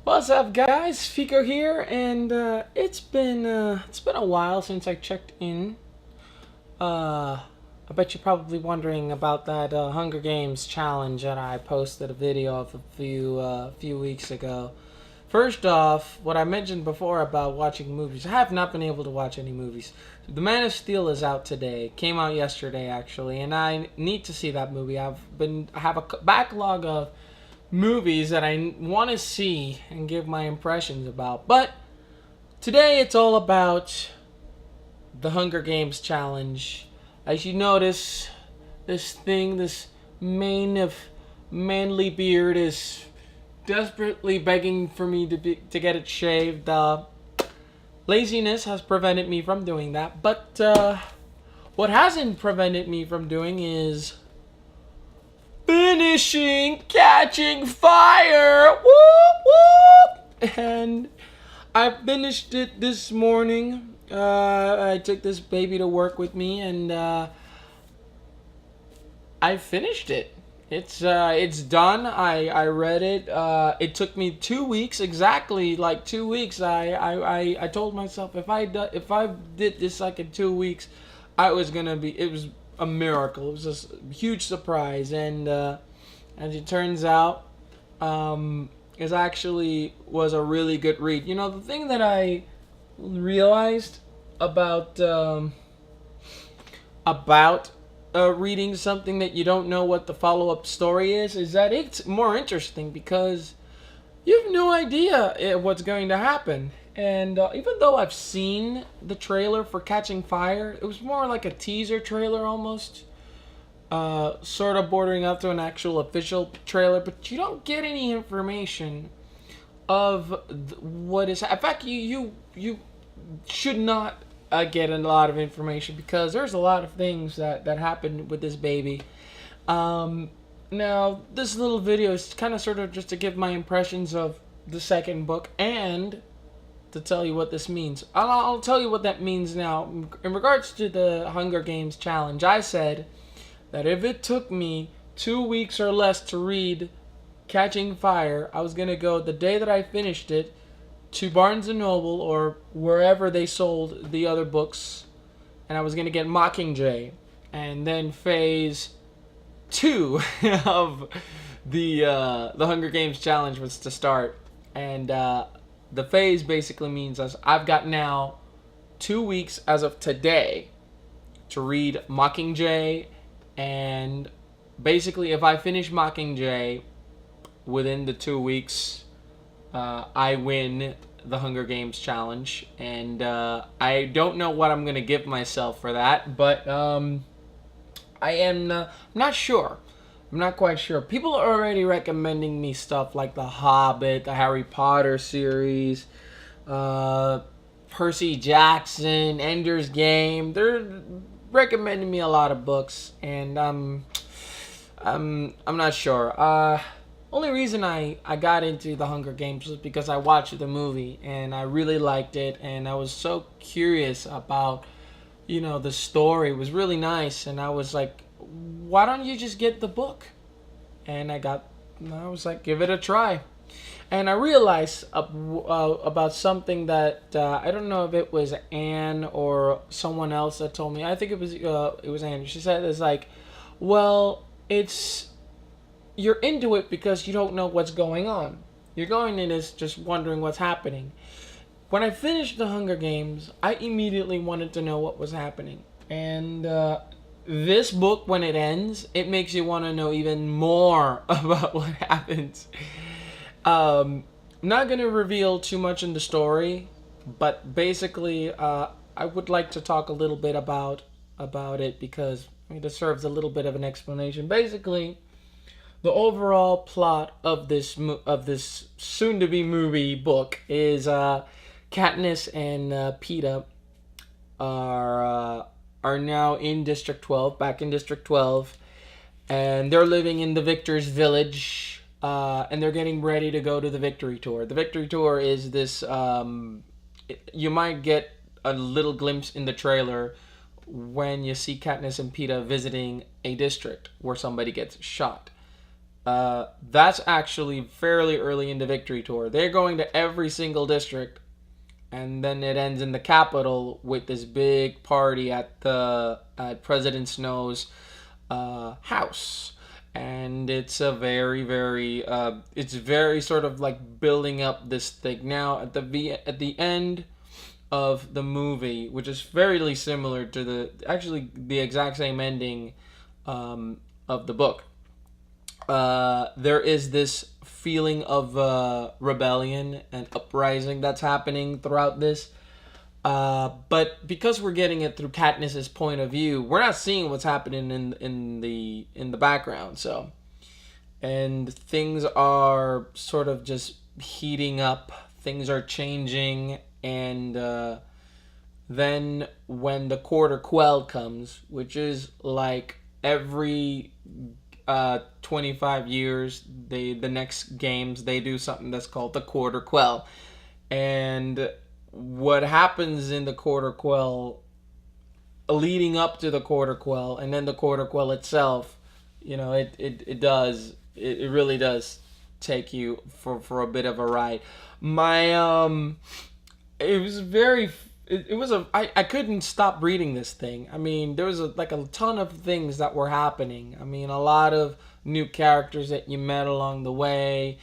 What's up, guys? Fico here, and it's been a while since I checked in. I bet you're probably wondering about that Hunger Games challenge that I posted a video of a few weeks ago. First off, what I mentioned before about watching movies, I have not been able to watch any movies. The Man of Steel is out today. Came out yesterday, actually, and I need to see that movie. I have a backlog of movies that I want to see and give my impressions about. But today it's all about the Hunger Games challenge. As you notice, this mane of manly beard is desperately begging for me to get it shaved. Laziness has prevented me from doing that, but what hasn't prevented me from doing is finishing Catching Fire. Whoop whoop! And I finished it this morning. I took this baby to work with me, and I finished it. It's done. I read it. It took me 2 weeks, exactly like 2 weeks. I told myself if I did this like in 2 weeks, I was gonna be. It was a miracle. It was just a huge surprise, and as it turns out, it actually was a really good read. You know, the thing that I realized about reading something that you don't know what the follow-up story is that it's more interesting because you have no idea what's going to happen. And even though I've seen the trailer for Catching Fire, it was more like a teaser trailer almost, sort of bordering up to an actual official trailer, but you don't get any information of what is. In fact, you should not get a lot of information because there's a lot of things that happened with this baby. Now, this little video is kind of sort of just to give my impressions of the second book and to tell you what this means. I'll tell you what that means now. In regards to the Hunger Games challenge, I said that if it took me 2 weeks or less to read Catching Fire, I was going to go the day that I finished it to Barnes and Noble or wherever they sold the other books, and I was going to get Mockingjay. And then phase 2 of the Hunger Games challenge was to start. And the phase basically means I've got now 2 weeks as of today to read Mockingjay, and basically if I finish Mockingjay within the 2 weeks, I win the Hunger Games challenge, and I don't know what I'm gonna give myself for that, but I am not sure. I'm not quite sure. People are already recommending me stuff like The Hobbit, the Harry Potter series, Percy Jackson, Ender's Game. They're recommending me a lot of books, and I'm not sure. Only reason I got into the Hunger Games was because I watched the movie and I really liked it, and I was so curious about, the story. It was really nice, and I was like, why don't you just get the book? And I was like, give it a try. And I realized about something that I don't know if it was Anne or someone else that told me. I think it was Anne. She said it's like, well, you're into it because you don't know what's going on. You're going in this just wondering what's happening. When I finished the Hunger Games, I immediately wanted to know what was happening. And this book, when it ends, it makes you want to know even more about what happens. I'm not going to reveal too much in the story, but basically, I would like to talk a little bit about it because it deserves a little bit of an explanation. Basically, the overall plot of this soon-to-be movie book is Katniss and Peeta are now in District 12, back in District 12, and they're living in the Victor's Village, and they're getting ready to go to the Victory Tour. The Victory Tour is this. You might get a little glimpse in the trailer when you see Katniss and Peeta visiting a district where somebody gets shot. That's actually fairly early in the victory tour. They're going to every single district, and then it ends in the capital with this big party at President Snow's house. And it's a it's very sort of like building up this thing. Now at the end of the movie, which is very similar to the exact same ending of the book. There is this feeling of rebellion and uprising that's happening throughout this. But because we're getting it through Katniss's point of view, we're not seeing what's happening in the background. So, and things are sort of just heating up. Things are changing, and then when the quarter quell comes, which is like every 25 years, the next games they do something that's called the quarter quell. And what happens in the quarter quell, leading up to the quarter quell, and then the quarter quell itself, it really does take you for a bit of a ride. It was very it was a I couldn't stop reading this thing. I mean, there was a ton of things that were happening. I mean, a lot of new characters that you met along the way.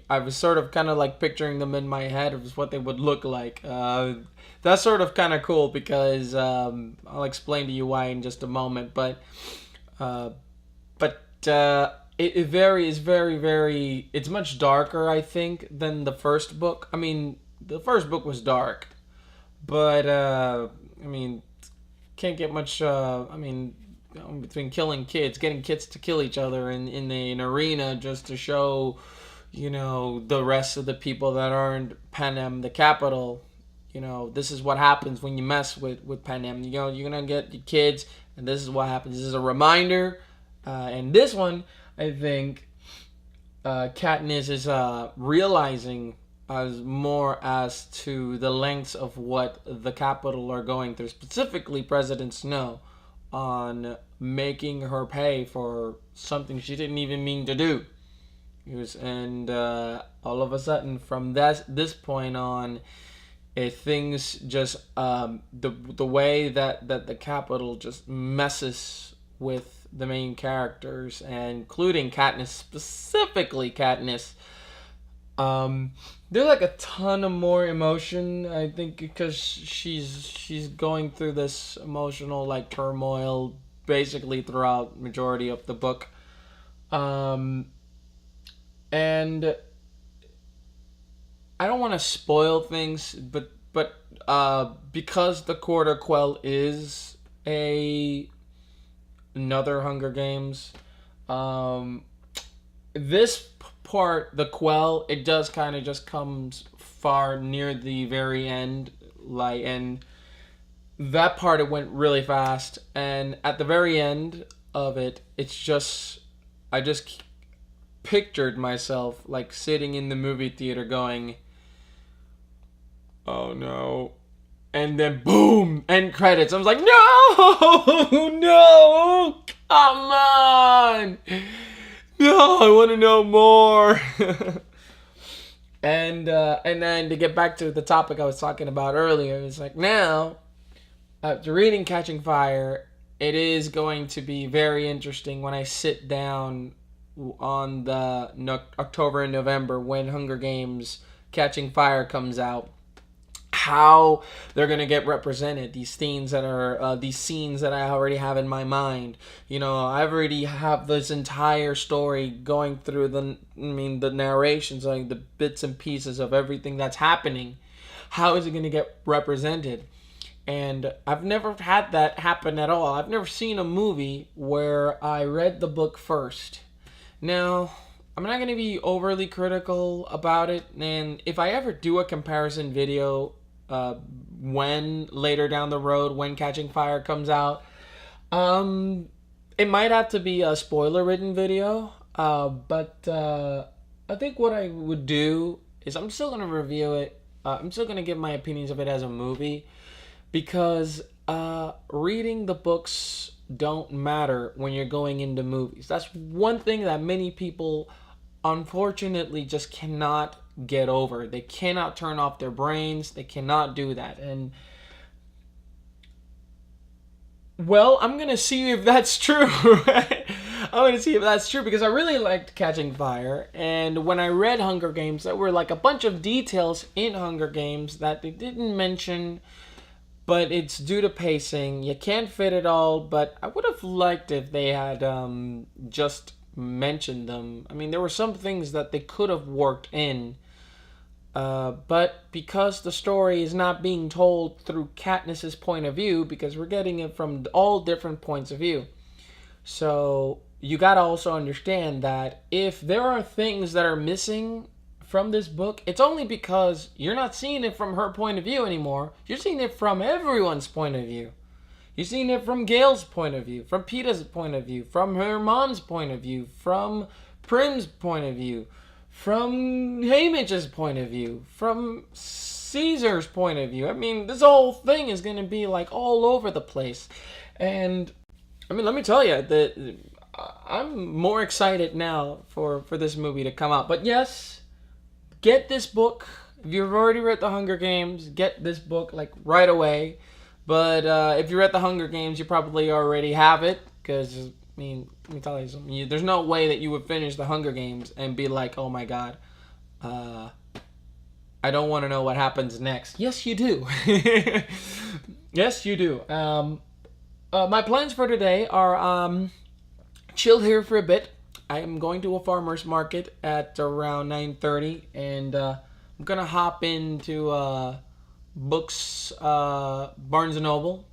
I was sort of kind of like picturing them in my head of what they would look like. That's sort of kind of cool because I'll explain to you why in just a moment. But it varies very. It's much darker, I think, than the first book. I mean, the first book was dark, but I mean, can't get much. Between killing kids, getting kids to kill each other in an arena just to show, the rest of the people that aren't Panem, the capital. This is what happens when you mess with Panem. You're gonna get your kids, and this is what happens. This is a reminder, and this one, I think, Katniss is realizing as to the lengths of what the capital are going through, specifically President Snow, on making her pay for something she didn't even mean to do. All of a sudden, from this point on, things just the way that the capital just messes with the main characters, and including Katniss, specifically Katniss. There's like a ton of more emotion, I think, because she's going through this emotional like turmoil basically throughout majority of the book. And I don't want to spoil things, but because the quarter quell is another Hunger Games, this part, the quell, it does kind of just comes far near the very end, and that part, it went really fast, and at the very end of it, I just pictured myself like sitting in the movie theater going, oh no, and then boom, end credits. I was like, no, no, come on, no, I want to know more. And then to get back to the topic I was talking about earlier, it's like now, after reading Catching Fire, it is going to be very interesting when I sit down on the October and November when Hunger Games Catching Fire comes out, how they're gonna get represented. These scenes that I already have in my mind. I already have this entire story going through the narrations, like the bits and pieces of everything that's happening. How is it gonna get represented? And I've never had that happen at all. I've never seen a movie where I read the book first. Now, I'm not going to be overly critical about it, and if I ever do a comparison video when later down the road, when Catching Fire comes out, it might have to be a spoiler-ridden video, but I think what I would do is I'm still going to review it. I'm still going to give my opinions of it as a movie, because reading the books don't matter when you're going into movies. That's one thing that many people unfortunately just cannot get over. They cannot turn off their brains. They cannot do that. And well, I'm gonna see if that's true. I'm gonna see if that's true because I really liked Catching Fire, and when I read Hunger Games, there were like a bunch of details in Hunger Games that they didn't mention, but it's due to pacing. You can't fit it all, but I would have liked if they had just mentioned them. I mean, there were some things that they could have worked in, but because the story is not being told through Katniss's point of view, because we're getting it from all different points of view. So you gotta also understand that if there are things that are missing from this book, it's only because you're not seeing it from her point of view anymore. You're seeing it from everyone's point of view. You're seeing it from Gail's point of view, from Peeta's point of view, from her mom's point of view, from Prim's point of view, from Haymitch's point of view, from Caesar's point of view. I mean, this whole thing is going to be like all over the place. And I mean, let me tell you that I'm more excited now for this movie to come out. But yes, get this book. If you've already read The Hunger Games, get this book like right away. But if you read The Hunger Games, you probably already have it. Because, I mean, let me tell you something. There's no way that you would finish The Hunger Games and be like, oh my god, I don't want to know what happens next. Yes, you do. Yes, you do. My plans for today are chill here for a bit. I am going to a farmer's market at around 9:30, and I'm going to hop into books, Barnes & Noble.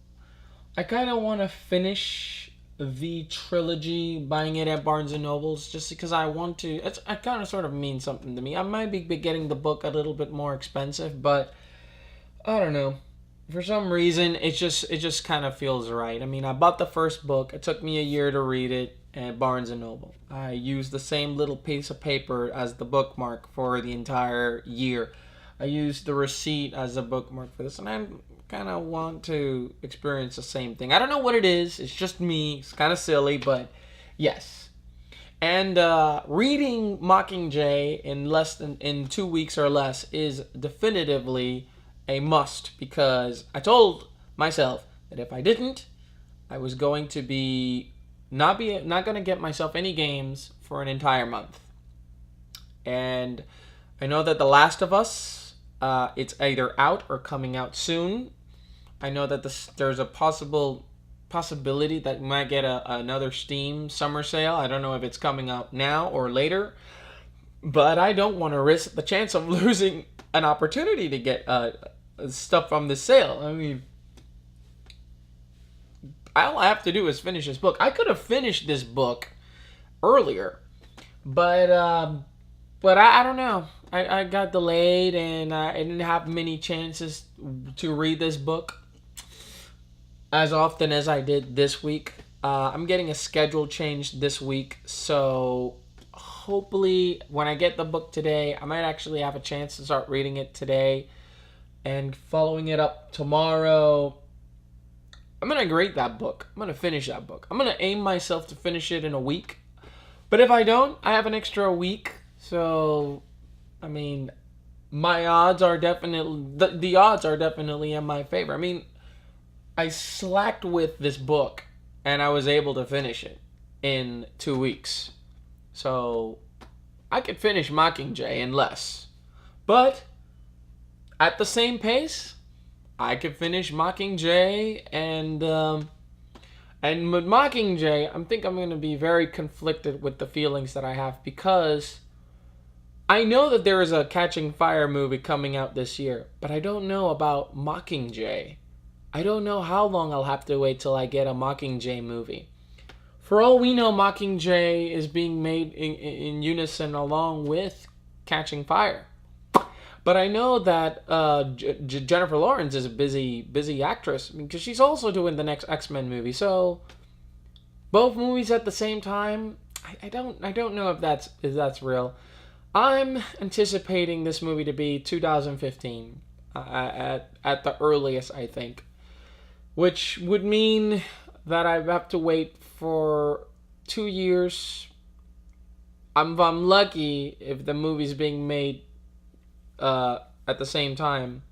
I kind of want to finish the trilogy, buying it at Barnes & Noble's, just because I want to. It kind of sort of means something to me. I might be getting the book a little bit more expensive, but I don't know. For some reason, it just kind of feels right. I mean, I bought the first book. It took me a year to read it at Barnes & Noble. I used the same little piece of paper as the bookmark for the entire year. I used the receipt as a bookmark for this, and I kind of want to experience the same thing. I don't know what it is. It's just me. It's kind of silly, but yes. And reading Mockingjay in 2 weeks or less is definitively a must, because I told myself that if I didn't, I was going to be not going to get myself any games for an entire month. And I know that The Last of Us, it's either out or coming out soon. I know that there's a possibility that we might get another Steam summer sale. I don't know if it's coming out now or later, but I don't want to risk the chance of losing an opportunity to get stuff from the sale. I mean, all I have to do is finish this book. I could have finished this book earlier, but I don't know. I got delayed, and I didn't have many chances to read this book as often as I did this week. I'm getting a schedule change this week, so hopefully when I get the book today, I might actually have a chance to start reading it today and following it up tomorrow. I'm going to grade that book. I'm going to finish that book. I'm going to aim myself to finish it in a week. But if I don't, I have an extra week. So, I mean, my odds are definitely, the odds are definitely in my favor. I mean, I slacked with this book, and I was able to finish it in 2 weeks. So, I could finish Mockingjay in less. But at the same pace, I could finish Mockingjay, and with Mockingjay, I think I'm going to be very conflicted with the feelings that I have, because I know that there is a Catching Fire movie coming out this year, but I don't know about Mockingjay. I don't know how long I'll have to wait till I get a Mockingjay movie. For all we know, Mockingjay is being made in unison along with Catching Fire. But I know that Jennifer Lawrence is a busy actress, because she's also doing the next X-Men movie. So both movies at the same time, I don't know if that's real. I'm anticipating this movie to be 2015 at the earliest, I think, which would mean that I have to wait for 2 years. I'm lucky if the movie's being made at the same time.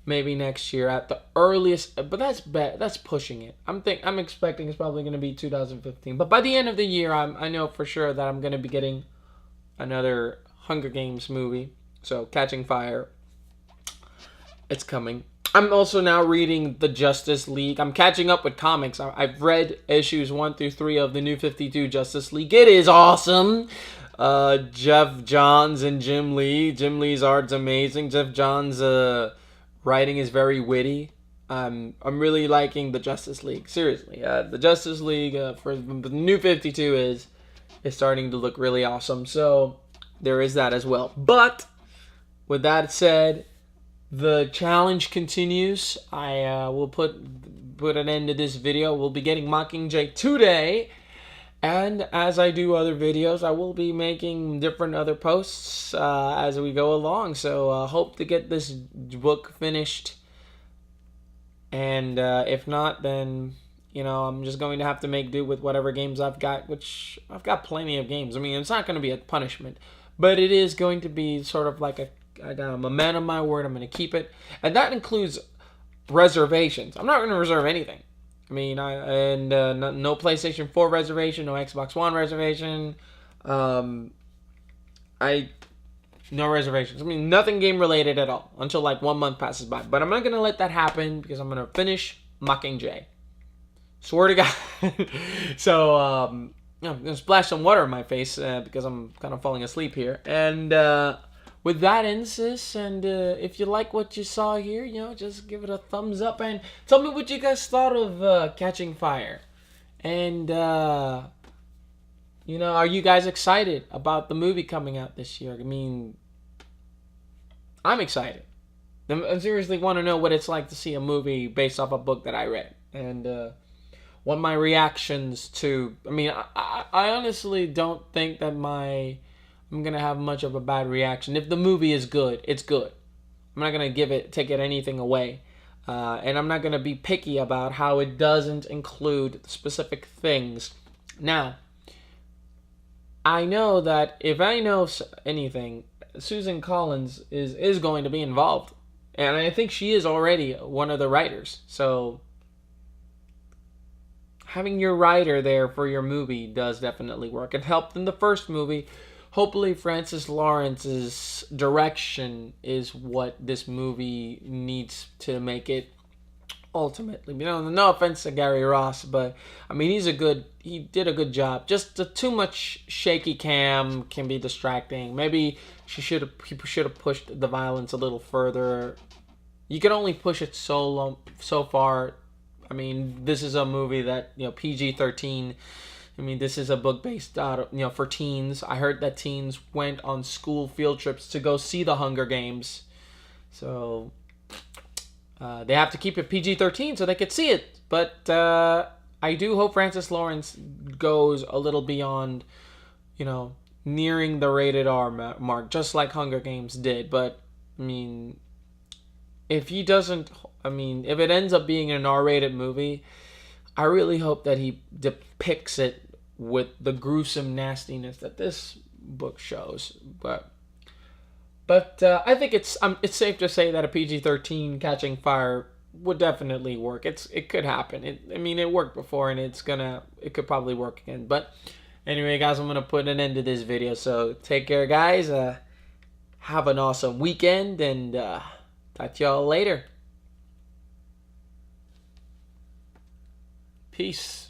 Maybe next year at the earliest, but that's pushing it. I'm expecting it's probably going to be 2015. But by the end of the year, I know for sure that I'm going to be getting another Hunger Games movie. So Catching Fire, it's coming. I'm also now reading the Justice League. I'm catching up with comics. I've read issues 1 through 3 of the New 52 Justice League. It is awesome. Jeff Johns and Jim Lee. Jim Lee's art's amazing. Jeff Johns' writing is very witty. I'm really liking the Justice League. Seriously, the Justice League for the New 52 is starting to look really awesome. So there is that as well. But with that said, the challenge continues. I will put an end to this video. We'll be getting Mockingjay today. And as I do other videos, I will be making different other posts as we go along. So hope to get this book finished. And if not, then, I'm just going to have to make do with whatever games I've got, which I've got plenty of games. I mean, it's not going to be a punishment, but it is going to be sort of like I'm a man of my word. I'm going to keep it. And that includes reservations. I'm not going to reserve anything. I mean, no PlayStation 4 reservation, no Xbox One reservation. No reservations. I mean, nothing game related at all until like 1 month passes by. But I'm not gonna let that happen because I'm gonna finish Mockingjay. Swear to God. So I'm gonna splash some water in my face because I'm kind of falling asleep here. And with that, Insis, and if you like what you saw here, just give it a thumbs up and tell me what you guys thought of Catching Fire. And, are you guys excited about the movie coming out this year? I mean, I'm excited. I seriously want to know what it's like to see a movie based off a book that I read. And what my reactions to... I mean, I honestly don't think that I'm going to have much of a bad reaction. If the movie is good, it's good. I'm not going to take it anything away. And I'm not going to be picky about how it doesn't include specific things. Now, I know that if I know anything, Susan Collins is going to be involved. And I think she is already one of the writers. So having your writer there for your movie does definitely work. It helped in the first movie. Hopefully Francis Lawrence's direction is what this movie needs to make it ultimately. No offense to Gary Ross, but I mean he did a good job. Just the too much shaky cam can be distracting. Maybe he should have pushed the violence a little further. You can only push it so far. I mean, this is a movie that, PG-13. I mean, this is a book based out of, for teens. I heard that teens went on school field trips to go see the Hunger Games. So they have to keep it PG-13 so they could see it. But I do hope Francis Lawrence goes a little beyond, nearing the rated R mark, just like Hunger Games did. But, I mean, if he doesn't, if it ends up being an R-rated movie, I really hope that he depicts it with the gruesome nastiness that this book shows. But I think it's safe to say that a PG-13 Catching Fire would definitely work. It could happen. It worked before, and it could probably work again. But anyway, guys, I'm gonna put an end to this video. So take care, guys. Have an awesome weekend, and talk to y'all later. Peace.